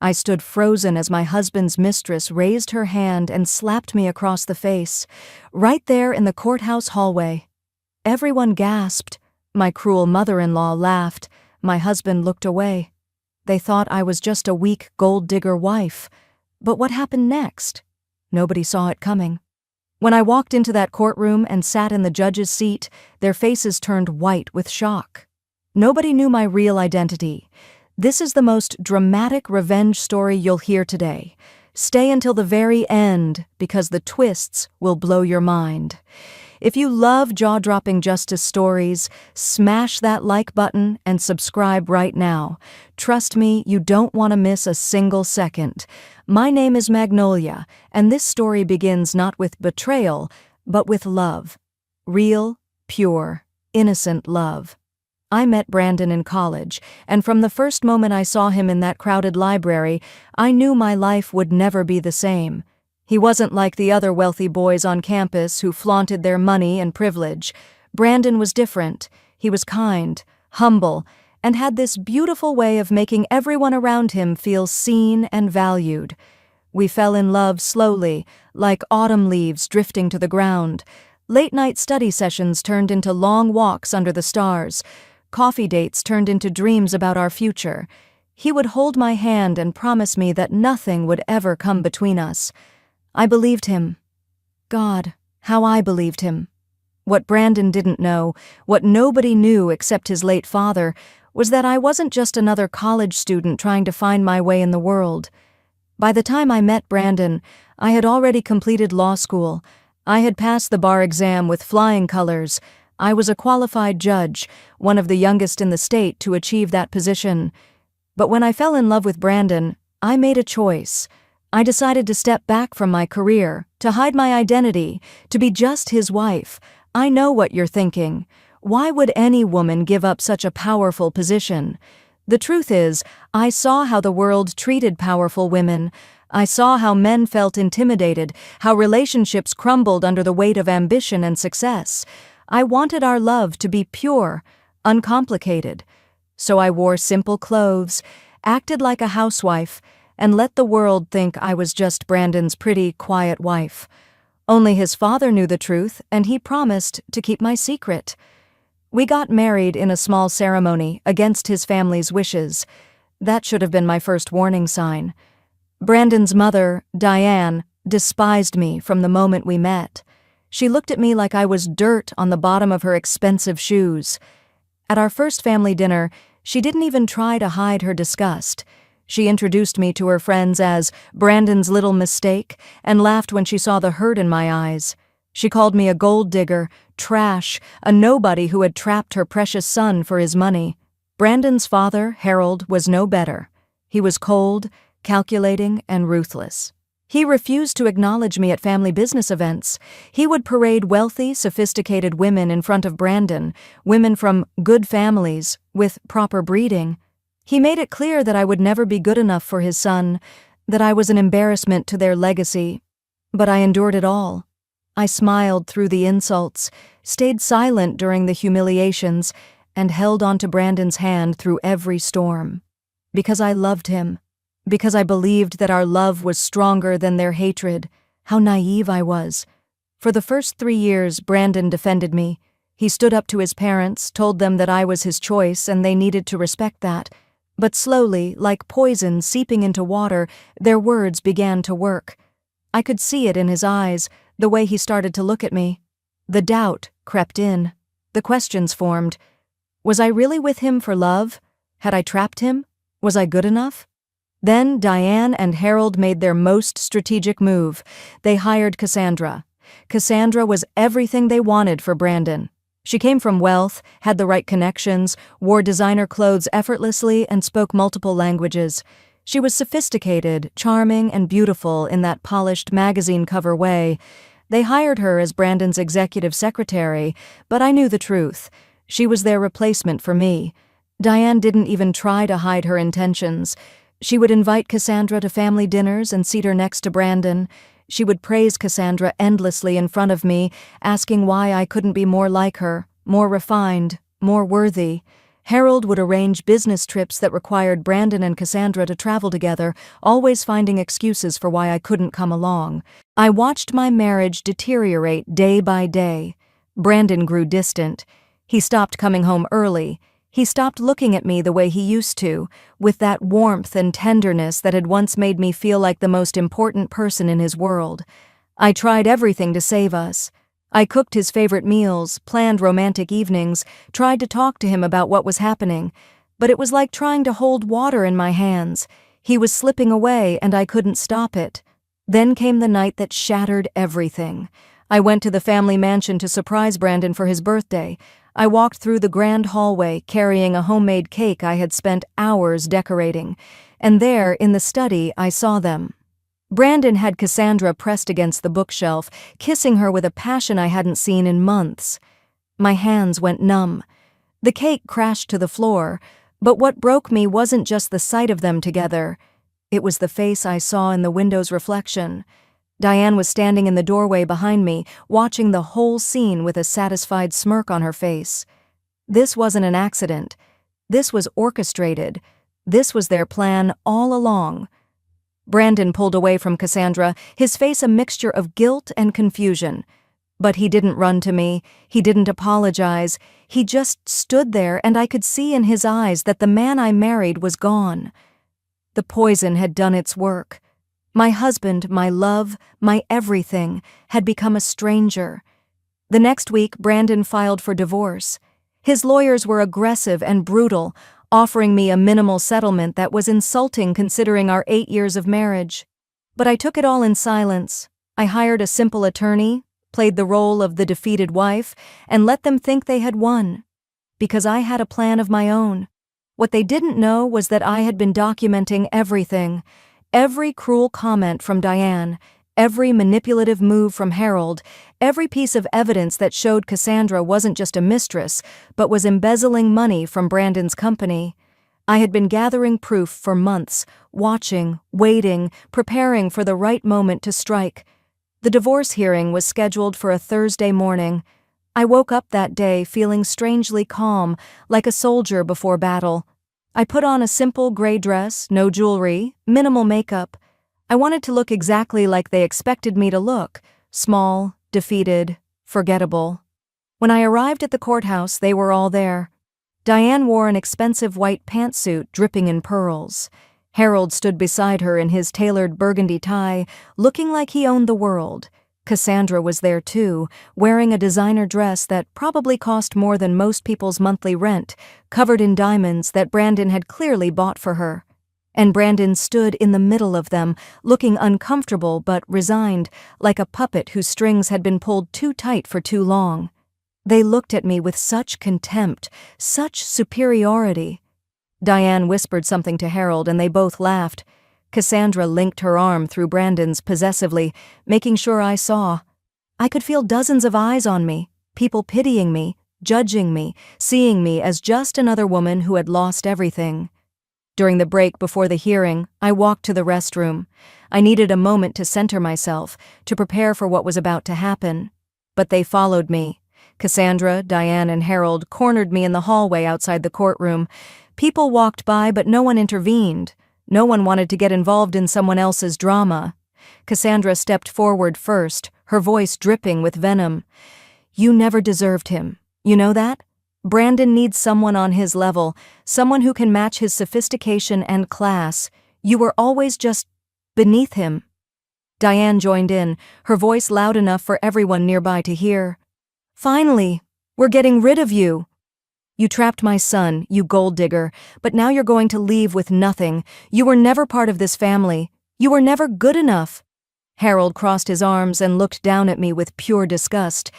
I stood frozen as my husband's mistress raised her hand and slapped me across the face, right there in the courthouse hallway. Everyone gasped. My cruel mother-in-law laughed. My husband looked away. They thought I was just a weak gold-digger wife. But what happened next? Nobody saw it coming. When I walked into that courtroom and sat in the judge's seat, their faces turned white with shock. Nobody knew my real identity. This is the most dramatic revenge story you'll hear today. Stay until the very end, because the twists will blow your mind. If you love jaw-dropping justice stories, smash that like button and subscribe right now. Trust me, you don't want to miss a single second. My name is Magnolia, and this story begins not with betrayal, but with love. Real, pure, innocent love. I met Brandon in college, and from the first moment I saw him in that crowded library, I knew my life would never be the same. He wasn't like the other wealthy boys on campus who flaunted their money and privilege. Brandon was different. He was kind, humble, and had this beautiful way of making everyone around him feel seen and valued. We fell in love slowly, like autumn leaves drifting to the ground. Late-night study sessions turned into long walks under the stars. Coffee dates turned into dreams about our future. He would hold my hand and promise me that nothing would ever come between us. I believed him. God, how I believed him. What Brandon didn't know, what nobody knew except his late father, was that I wasn't just another college student trying to find my way in the world. By the time I met Brandon, I had already completed law school. I had passed the bar exam with flying colors. I was a qualified judge, one of the youngest in the state to achieve that position. But when I fell in love with Brandon, I made a choice. I decided to step back from my career, to hide my identity, to be just his wife. I know what you're thinking. Why would any woman give up such a powerful position? The truth is, I saw how the world treated powerful women. I saw how men felt intimidated, how relationships crumbled under the weight of ambition and success. I wanted our love to be pure, uncomplicated. So I wore simple clothes, acted like a housewife, and let the world think I was just Brandon's pretty, quiet wife. Only his father knew the truth, and he promised to keep my secret. We got married in a small ceremony against his family's wishes. That should have been my first warning sign. Brandon's mother, Diane, despised me from the moment we met. She looked at me like I was dirt on the bottom of her expensive shoes. At our first family dinner, she didn't even try to hide her disgust. She introduced me to her friends as Brandon's little mistake and laughed when she saw the hurt in my eyes. She called me a gold digger, trash, a nobody who had trapped her precious son for his money. Brandon's father, Harold, was no better. He was cold, calculating, and ruthless. He refused to acknowledge me at family business events. He would parade wealthy, sophisticated women in front of Brandon, women from good families, with proper breeding. He made it clear that I would never be good enough for his son, that I was an embarrassment to their legacy. But I endured it all. I smiled through the insults, stayed silent during the humiliations, and held onto Brandon's hand through every storm. Because I loved him. Because I believed that our love was stronger than their hatred. How naive I was. For the first 3 years, Brandon defended me. He stood up to his parents, told them that I was his choice and they needed to respect that. But slowly, like poison seeping into water, their words began to work. I could see it in his eyes, the way he started to look at me. The doubt crept in. The questions formed. Was I really with him for love? Had I trapped him? Was I good enough? Then Diane and Harold made their most strategic move. They hired Cassandra. Cassandra was everything they wanted for Brandon. She came from wealth, had the right connections, wore designer clothes effortlessly, and spoke multiple languages. She was sophisticated, charming, and beautiful in that polished magazine cover way. They hired her as Brandon's executive secretary, but I knew the truth. She was their replacement for me. Diane didn't even try to hide her intentions. She would invite Cassandra to family dinners and seat her next to Brandon. She would praise Cassandra endlessly in front of me, asking why I couldn't be more like her, more refined, more worthy. Harold would arrange business trips that required Brandon and Cassandra to travel together, always finding excuses for why I couldn't come along. I watched my marriage deteriorate day by day. Brandon grew distant. He stopped coming home early. He stopped looking at me the way he used to, with that warmth and tenderness that had once made me feel like the most important person in his world. I tried everything to save us. I cooked his favorite meals, planned romantic evenings, tried to talk to him about what was happening, but it was like trying to hold water in my hands. He was slipping away and I couldn't stop it. Then came the night that shattered everything. I went to the family mansion to surprise Brandon for his birthday. I walked through the grand hallway carrying a homemade cake I had spent hours decorating, and there, in the study, I saw them. Brandon had Cassandra pressed against the bookshelf, kissing her with a passion I hadn't seen in months. My hands went numb. The cake crashed to the floor, but what broke me wasn't just the sight of them together. It was the face I saw in the window's reflection. Diane was standing in the doorway behind me, watching the whole scene with a satisfied smirk on her face. This wasn't an accident. This was orchestrated. This was their plan all along. Brandon pulled away from Cassandra, his face a mixture of guilt and confusion. But he didn't run to me, he didn't apologize, he just stood there and I could see in his eyes that the man I married was gone. The poison had done its work. My husband, my love, my everything, had become a stranger. The next week, Brandon filed for divorce. His lawyers were aggressive and brutal, offering me a minimal settlement that was insulting considering our 8 years of marriage. But I took it all in silence. I hired a simple attorney, played the role of the defeated wife, and let them think they had won. Because I had a plan of my own. What they didn't know was that I had been documenting everything. Every cruel comment from Diane, every manipulative move from Harold, every piece of evidence that showed Cassandra wasn't just a mistress, but was embezzling money from Brandon's company. I had been gathering proof for months, watching, waiting, preparing for the right moment to strike. The divorce hearing was scheduled for a Thursday morning. I woke up that day feeling strangely calm, like a soldier before battle. I put on a simple gray dress, no jewelry, minimal makeup. I wanted to look exactly like they expected me to look, small, defeated, forgettable. When I arrived at the courthouse, they were all there. Diane wore an expensive white pantsuit dripping in pearls. Harold stood beside her in his tailored burgundy tie, looking like he owned the world. Cassandra was there too, wearing a designer dress that probably cost more than most people's monthly rent, covered in diamonds that Brandon had clearly bought for her. And Brandon stood in the middle of them, looking uncomfortable but resigned, like a puppet whose strings had been pulled too tight for too long. They looked at me with such contempt, such superiority. Diane whispered something to Harold and they both laughed. Cassandra linked her arm through Brandon's possessively, making sure I saw. I could feel dozens of eyes on me, people pitying me, judging me, seeing me as just another woman who had lost everything. During the break before the hearing, I walked to the restroom. I needed a moment to center myself, to prepare for what was about to happen. But they followed me. Cassandra, Diane, and Harold cornered me in the hallway outside the courtroom. People walked by, but no one intervened. No one wanted to get involved in someone else's drama. Cassandra stepped forward first, her voice dripping with venom. "You never deserved him. You know that? Brandon needs someone on his level, someone who can match his sophistication and class. You were always just beneath him." Diane joined in, her voice loud enough for everyone nearby to hear. "Finally, we're getting rid of you. You trapped my son, you gold digger, but now you're going to leave with nothing. You were never part of this family. You were never good enough." Harold crossed his arms and looked down at me with pure disgust.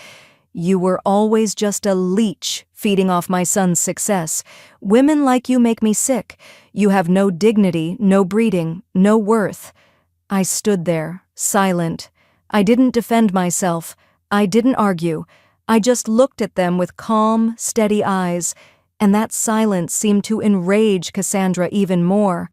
"You were always just a leech feeding off my son's success. Women like you make me sick. You have no dignity, no breeding, no worth." I stood there, silent. I didn't defend myself. I didn't argue. I just looked at them with calm, steady eyes, and that silence seemed to enrage Cassandra even more.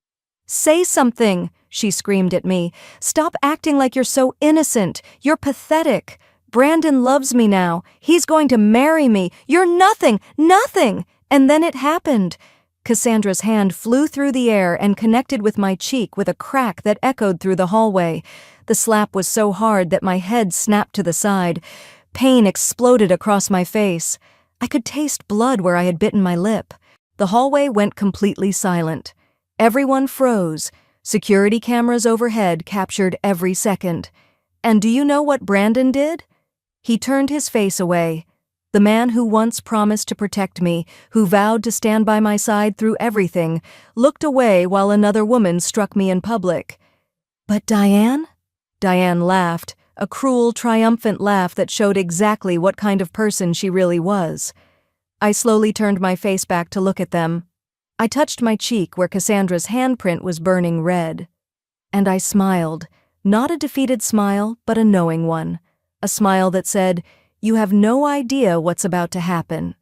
"Say something," she screamed at me. "Stop acting like you're so innocent. You're pathetic. Brandon loves me now. He's going to marry me. You're nothing, nothing. And then it happened. Cassandra's hand flew through the air and connected with my cheek with a crack that echoed through the hallway. The slap was so hard that my head snapped to the side. Pain exploded across my face. I could taste blood where I had bitten my lip. The hallway went completely silent. Everyone froze. Security cameras overhead captured every second. And do you know what Brandon did? He turned his face away. The man who once promised to protect me, who vowed to stand by my side through everything, looked away while another woman struck me in public. But Diane? Diane laughed, a cruel, triumphant laugh that showed exactly what kind of person she really was. I slowly turned my face back to look at them. I touched my cheek where Cassandra's handprint was burning red. And I smiled, not a defeated smile, but a knowing one. A smile that said, "You have no idea what's about to happen."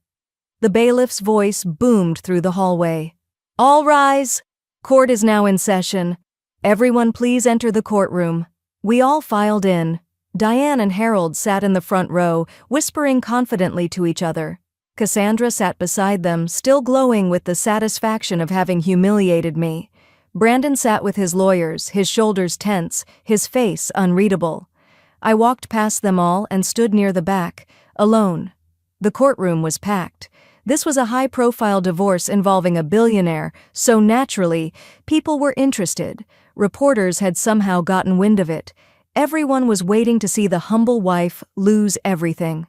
The bailiff's voice boomed through the hallway. "All rise! Court is now in session. Everyone please enter the courtroom." We all filed in. Diane and Harold sat in the front row, whispering confidently to each other. Cassandra sat beside them, still glowing with the satisfaction of having humiliated me. Brandon sat with his lawyers, his shoulders tense, his face unreadable. I walked past them all and stood near the back, alone. The courtroom was packed. This was a high-profile divorce involving a billionaire, so naturally, people were interested. Reporters had somehow gotten wind of it. Everyone was waiting to see the humble wife lose everything.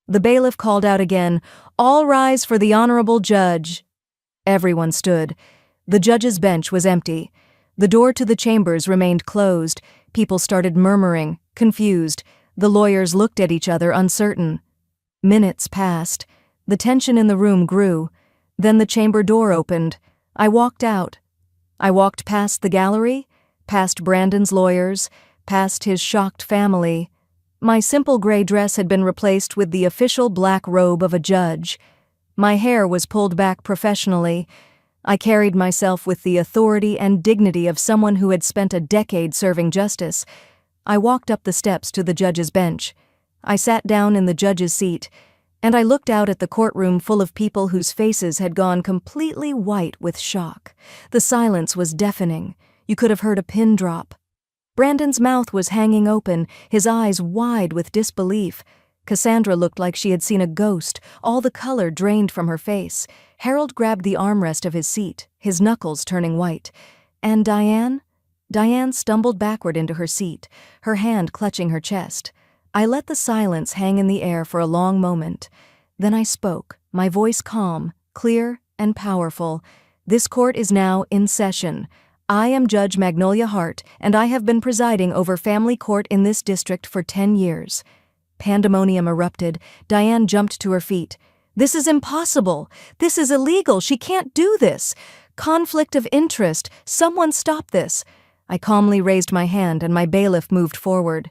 The bailiff called out again, "All rise for the honorable judge." Everyone stood. The judge's bench was empty. The door to the chambers remained closed. People started murmuring, confused. The lawyers looked at each other, uncertain. Minutes passed. The tension in the room grew. Then the chamber door opened. I walked out. I walked past the gallery, past Brandon's lawyers, past his shocked family. My simple gray dress had been replaced with the official black robe of a judge. My hair was pulled back professionally. I carried myself with the authority and dignity of someone who had spent a decade serving justice. I walked up the steps to the judge's bench. I sat down in the judge's seat, and I looked out at the courtroom full of people whose faces had gone completely white with shock. The silence was deafening. You could have heard a pin drop. Brandon's mouth was hanging open, his eyes wide with disbelief. Cassandra looked like she had seen a ghost, all the color drained from her face. Harold grabbed the armrest of his seat, his knuckles turning white. And Diane? Diane stumbled backward into her seat, her hand clutching her chest. I let the silence hang in the air for a long moment. Then I spoke, my voice calm, clear, and powerful. "This court is now in session. I am Judge Magnolia Hart, and I have been presiding over family court in this district for 10 years. Pandemonium erupted. Diane jumped to her feet. "This is impossible. This is illegal. She can't do this. Conflict of interest. Someone stop this." I calmly raised my hand and my bailiff moved forward.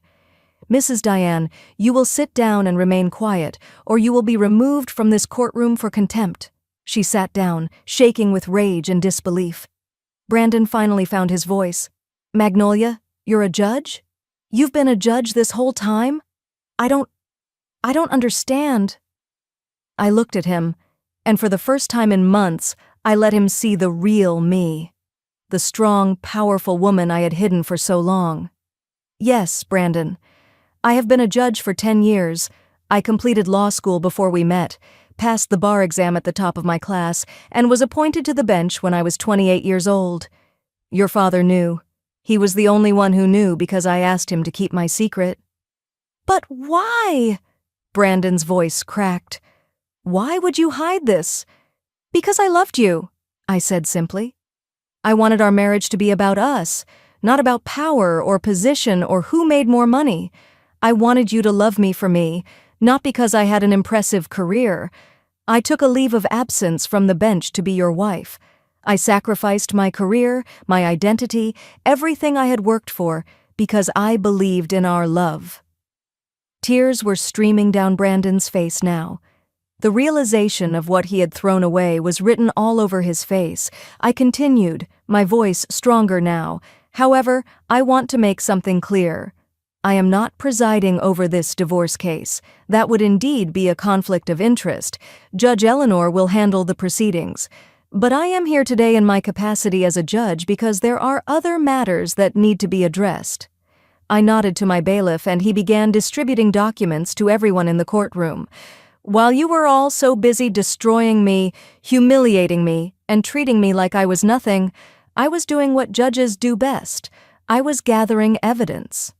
"Mrs. Diane, you will sit down and remain quiet, or you will be removed from this courtroom for contempt." She sat down, shaking with rage and disbelief. Brandon finally found his voice. "Magnolia, you're a judge? You've been a judge this whole time? I don't understand." I looked at him, and for the first time in months, I let him see the real me. The strong, powerful woman I had hidden for so long. "Yes, Brandon. I have been a judge for 10 years. I completed law school before we met, passed the bar exam at the top of my class, and was appointed to the bench when I was 28 years old. Your father knew. He was the only one who knew because I asked him to keep my secret." "But why?" Brandon's voice cracked. "Why would you hide this?" "Because I loved you," I said simply. "I wanted our marriage to be about us, not about power or position or who made more money. I wanted you to love me for me, not because I had an impressive career. I took a leave of absence from the bench to be your wife. I sacrificed my career, my identity, everything I had worked for, because I believed in our love." Tears were streaming down Brandon's face now. The realization of what he had thrown away was written all over his face. I continued, my voice stronger now. "However, I want to make something clear. I am not presiding over this divorce case. That would indeed be a conflict of interest. Judge Eleanor will handle the proceedings. But I am here today in my capacity as a judge because there are other matters that need to be addressed. I nodded to my bailiff and he began distributing documents to everyone in the courtroom. While you were all so busy destroying me, humiliating me, and treating me like I was nothing, I was doing what judges do best. I was gathering evidence.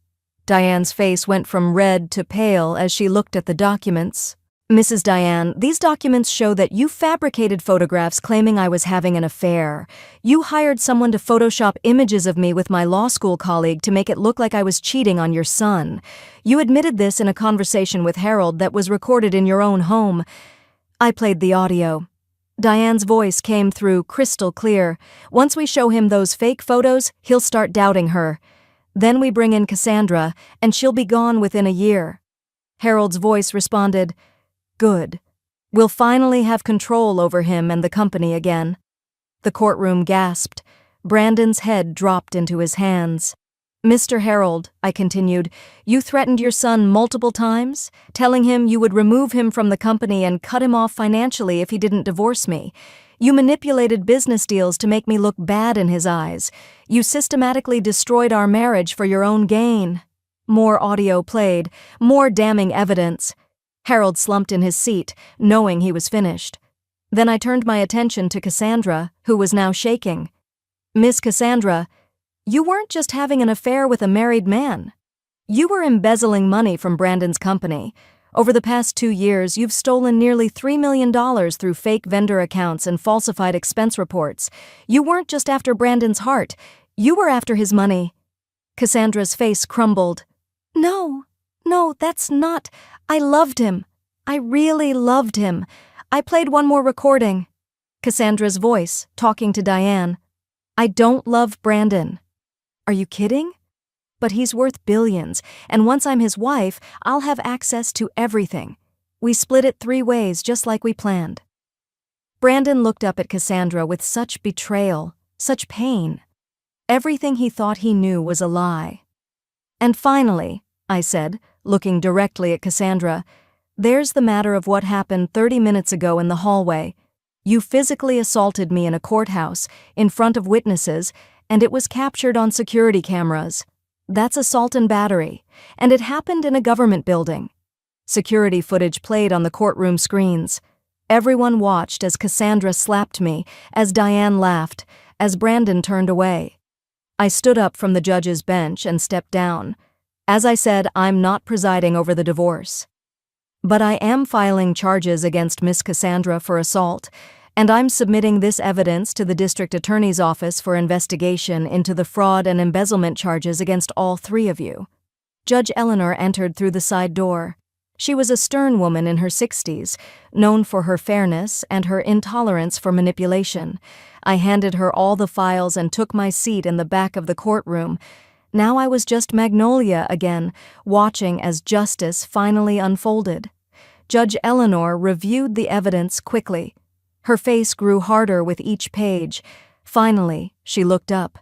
Diane's face went from red to pale as she looked at the documents. Mrs. Diane, these documents show that you fabricated photographs claiming I was having an affair. You hired someone to Photoshop images of me with my law school colleague to make it look like I was cheating on your son. You admitted this in a conversation with Harold that was recorded in your own home. I played the audio. Diane's voice came through crystal clear. Once we show him those fake photos, he'll start doubting her. Then we bring in Cassandra, and she'll be gone within a year. Harold's voice responded, "Good. We'll finally have control over him and the company again." The courtroom gasped. Brandon's head dropped into his hands. "Mr. Harold," I continued, "you threatened your son multiple times, telling him you would remove him from the company and cut him off financially if he didn't divorce me. You manipulated business deals to make me look bad in his eyes. You systematically destroyed our marriage for your own gain." More audio played, more damning evidence. Harold slumped in his seat, knowing he was finished. Then I turned my attention to Cassandra, who was now shaking. "Miss Cassandra, you weren't just having an affair with a married man. You were embezzling money from Brandon's company. Over the past 2 years, you've stolen nearly $3 million through fake vendor accounts and falsified expense reports. You weren't just after Brandon's heart. You were after his money." Cassandra's face crumbled. No, that's not. I loved him. I really loved him. I played one more recording." Cassandra's voice, talking to Diane. "I don't love Brandon." "Are you kidding? But he's worth billions, and once I'm his wife, I'll have access to everything. We split it 3 ways just like we planned." Brandon looked up at Cassandra with such betrayal, such pain. Everything he thought he knew was a lie. "And finally," I said, looking directly at Cassandra, "there's the matter of what happened 30 minutes ago in the hallway. You physically assaulted me in a courthouse, in front of witnesses, and it was captured on security cameras. That's assault and battery, and it happened in a government building." Security footage played on the courtroom screens. Everyone watched as Cassandra slapped me, as Diane laughed, as Brandon turned away. I stood up from the judge's bench and stepped down. As I said, I'm not presiding over the divorce. But I am filing charges against Miss Cassandra for assault, and I'm submitting this evidence to the district attorney's office for investigation into the fraud and embezzlement charges against all 3 of you. Judge Eleanor entered through the side door. She was a stern woman in her 60s, known for her fairness and her intolerance for manipulation. I handed her all the files and took my seat in the back of the courtroom. Now I was just Magnolia again, watching as justice finally unfolded. Judge Eleanor reviewed the evidence quickly. Her face grew harder with each page. Finally, she looked up.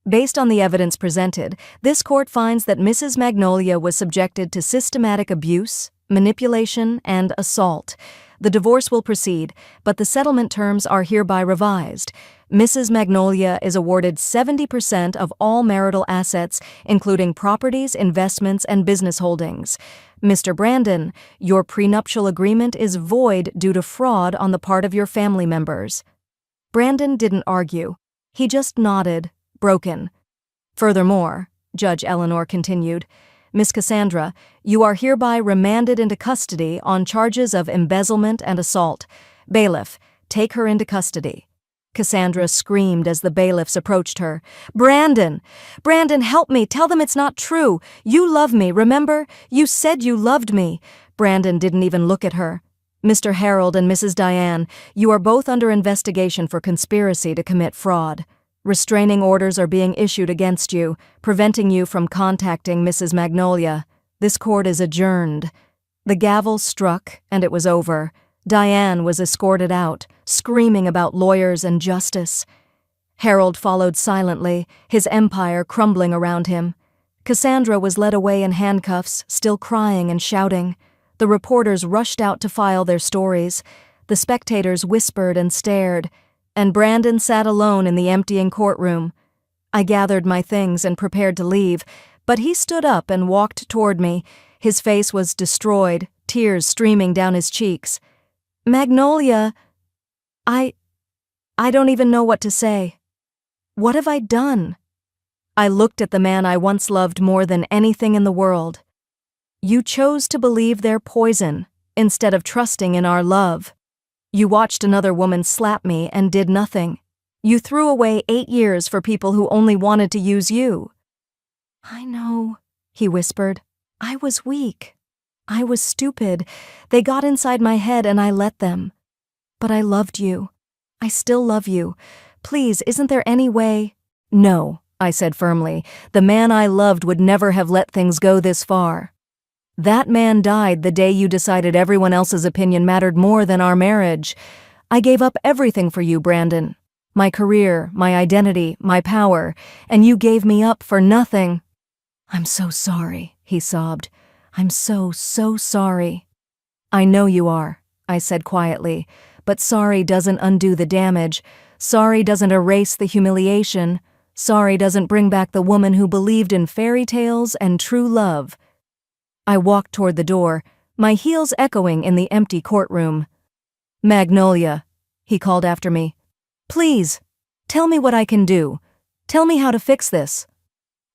"Based on the evidence presented, this court finds that Mrs. Magnolia was subjected to systematic abuse, manipulation, and assault. The divorce will proceed, but the settlement terms are hereby revised. Mrs. Magnolia is awarded 70% of all marital assets, including properties, investments, and business holdings. Mr. Brandon, your prenuptial agreement is void due to fraud on the part of your family members." Brandon didn't argue. He just nodded, broken. "Furthermore," Judge Eleanor continued, "Miss Cassandra, you are hereby remanded into custody on charges of embezzlement and assault. Bailiff, take her into custody." Cassandra screamed as the bailiffs approached her. Brandon, help me. Tell them it's not true. You love me, remember? You said you loved me." Brandon didn't even look at her. "Mr. Harold and Mrs. Diane, you are both under investigation for conspiracy to commit fraud. Restraining orders are being issued against you, preventing you from contacting Mrs. Magnolia. This court is adjourned." The gavel struck, and it was over. Diane was escorted out, screaming about lawyers and justice. Harold followed silently, his empire crumbling around him. Cassandra was led away in handcuffs, still crying and shouting. The reporters rushed out to file their stories. The spectators whispered and stared, and Brandon sat alone in the emptying courtroom. I gathered my things and prepared to leave, but he stood up and walked toward me. His face was destroyed, tears streaming down his cheeks. "Magnolia, I don't even know what to say. What have I done?" I looked at the man I once loved more than anything in the world. "You chose to believe their poison instead of trusting in our love. You watched another woman slap me and did nothing. You threw away 8 years for people who only wanted to use you." "I know," he whispered. "I was weak. I was stupid. They got inside my head and I let them. But I loved you. I still love you. Please, isn't there any way?" "No," I said firmly. "The man I loved would never have let things go this far. That man died the day you decided everyone else's opinion mattered more than our marriage. I gave up everything for you, Brandon. My career, my identity, my power, and you gave me up for nothing." "I'm so sorry," he sobbed. "I'm so sorry." "I know you are," I said quietly, "but sorry doesn't undo the damage. Sorry doesn't erase the humiliation. Sorry doesn't bring back the woman who believed in fairy tales and true love." I walked toward the door, my heels echoing in the empty courtroom. "Magnolia," he called after me. "Please, tell me what I can do. Tell me how to fix this."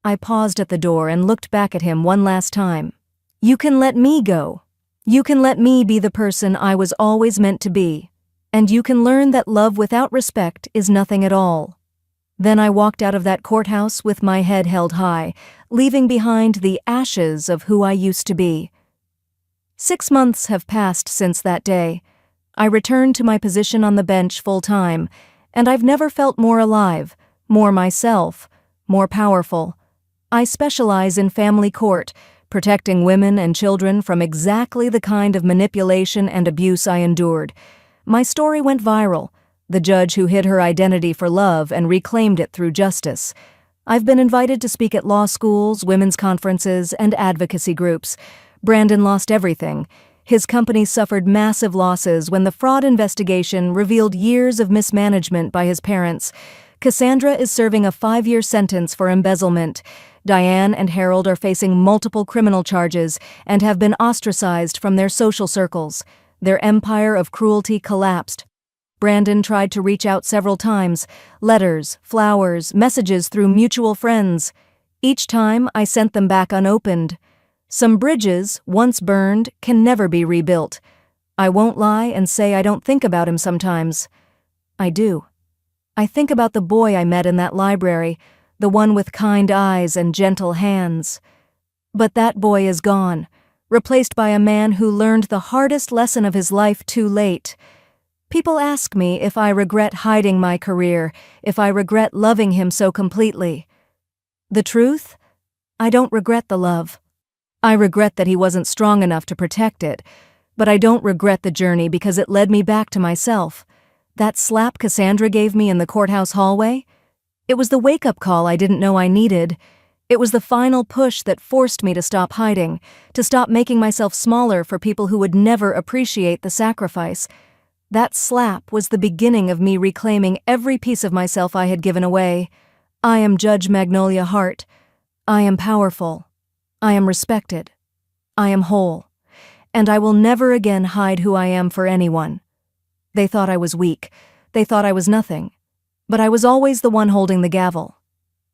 I paused at the door and looked back at him one last time. "You can let me go. You can let me be the person I was always meant to be. And you can learn that love without respect is nothing at all." Then I walked out of that courthouse with my head held high, leaving behind the ashes of who I used to be. 6 months have passed since that day. I returned to my position on the bench full-time, and I've never felt more alive, more myself, more powerful. I specialize in family court, protecting women and children from exactly the kind of manipulation and abuse I endured. My story went viral. The judge who hid her identity for love and reclaimed it through justice. I've been invited to speak at law schools, women's conferences, and advocacy groups. Brandon lost everything. His company suffered massive losses when the fraud investigation revealed years of mismanagement by his parents. Cassandra is serving a 5-year sentence for embezzlement. Diane and Harold are facing multiple criminal charges and have been ostracized from their social circles. Their empire of cruelty collapsed. Brandon tried to reach out several times, letters, flowers, messages through mutual friends. Each time, I sent them back unopened. Some bridges, once burned, can never be rebuilt. I won't lie and say I don't think about him sometimes. I do. I think about the boy I met in that library, the one with kind eyes and gentle hands. But that boy is gone, replaced by a man who learned the hardest lesson of his life too late. People ask me if I regret hiding my career, if I regret loving him so completely. The truth? I don't regret the love. I regret that he wasn't strong enough to protect it, but I don't regret the journey because it led me back to myself. That slap Cassandra gave me in the courthouse hallway? It was the wake-up call I didn't know I needed. It was the final push that forced me to stop hiding, to stop making myself smaller for people who would never appreciate the sacrifice. That slap was the beginning of me reclaiming every piece of myself I had given away. I am Judge Magnolia Hart. I am powerful. I am respected. I am whole. And I will never again hide who I am for anyone. They thought I was weak. They thought I was nothing. But I was always the one holding the gavel.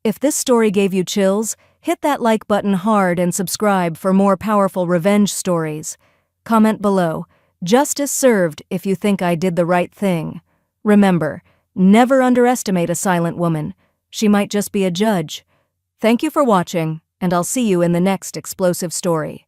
If this story gave you chills, hit that like button hard and subscribe for more powerful revenge stories. Comment below. Justice served if you think I did the right thing. Remember, never underestimate a silent woman. She might just be a judge. Thank you for watching, and I'll see you in the next explosive story.